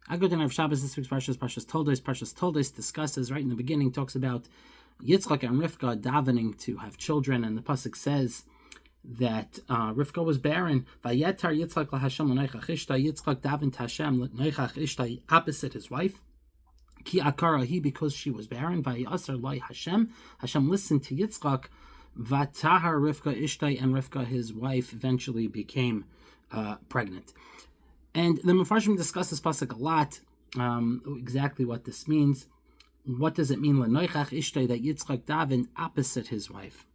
I go to Rav Shabbos this week's Parshas Toldos. Parshas Toldos discusses right in the beginning, talks about Yitzchak and Rivka davening to have children, and the pasuk says that Rivka was barren. Vayetar Yitzchak laHashem l'noichach ishtai. Yitzchak davened to Hashem l'noichach ishtai opposite his wife. Ki akara he, because she was barren. Vayasar loy Hashem. Hashem listened to Yitzchak. Vatahar Rivka ishtai, and Rivka his wife eventually became pregnant. And the Mefarshim discuss this pasuk a lot. Exactly what this means. What does it mean l'noichach ishtai, that Yitzchak davened opposite his wife?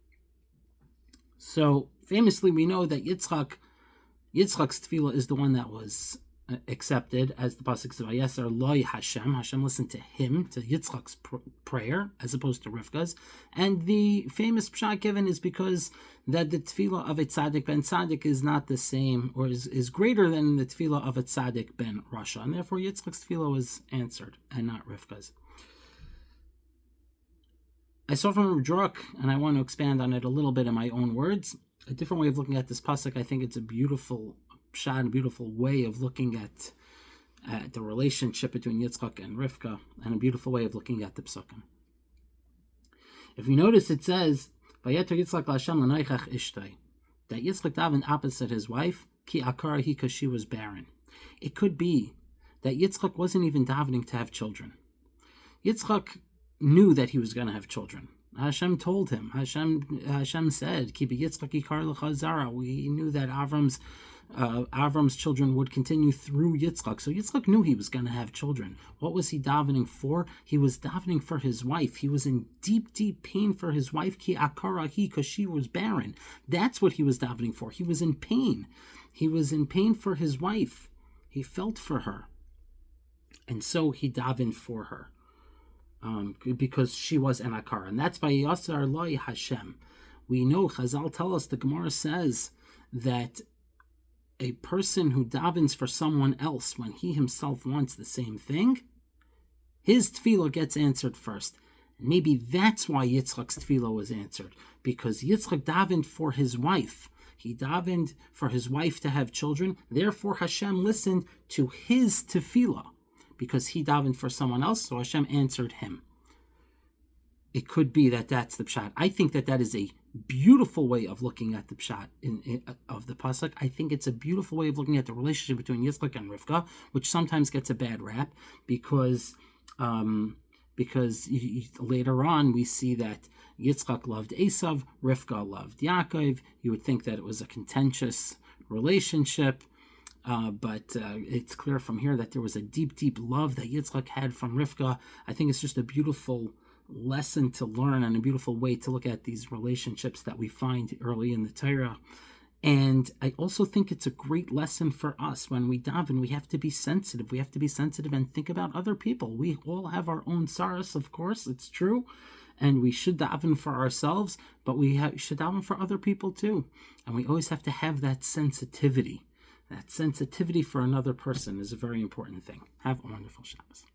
So famously, we know that Yitzchak's tefillah is the one that was accepted, as the pasuk says, "Vayeser loy Hashem." Hashem listened to him, to Yitzchak's prayer, as opposed to Rivka's. And the famous pshat given is because that the tefillah of a tzaddik ben tzaddik is not the same, or is greater than the tefillah of a tzaddik ben rasha, and therefore Yitzchak's tefillah was answered and not Rivka's. I saw from Druk, and I want to expand on it a little bit in my own words, a different way of looking at this pasuk. I think it's a beautiful pshat, a beautiful way of looking at the relationship between Yitzchak and Rivka, and a beautiful way of looking at the psukim. If you notice, it says, "Vayeter Yitzchak laHashem l'noichach ishtai," that Yitzchak davened opposite his wife, ki akara he, because she was barren. It could be that Yitzchak wasn't even davening to have children. Yitzchak knew that he was going to have children. Hashem told him. Hashem said, "Ki b'Yitzchak yikar lecha zara." We knew that Avram's children would continue through Yitzchak. So Yitzchak knew he was going to have children. What was he davening for? He was davening for his wife. He was in deep, deep pain for his wife, ki akara he, because she was barren. That's what he was davening for. He was in pain. He was in pain for his wife. He felt for her. And so he davened for her. Because she was an akar, and that's by Yasar Loi Hashem. We know Chazal tell us, the Gemara says that a person who davens for someone else when he himself wants the same thing, his tefillah gets answered first. And maybe that's why Yitzchak's tefillah was answered, because Yitzchak davened for his wife. He davened for his wife to have children. Therefore, Hashem listened to his tefillah, because he davened for someone else, so Hashem answered him. It could be that that's the pshat. I think that is a beautiful way of looking at the pshat of the pasuk. I think it's a beautiful way of looking at the relationship between Yitzchak and Rivka, which sometimes gets a bad rap, because later on we see that Yitzchak loved Esav, Rivka loved Yaakov. You would think that it was a contentious relationship. But it's clear from here that there was a deep, deep love that Yitzchak had from Rivka. I think it's just a beautiful lesson to learn and a beautiful way to look at these relationships that we find early in the Torah. And I also think it's a great lesson for us. When we daven, we have to be sensitive. We have to be sensitive and think about other people. We all have our own saras, of course, it's true. And we should daven for ourselves, but we should daven for other people too. And we always have to have that sensitivity. That sensitivity for another person is a very important thing. Have a wonderful Shabbos.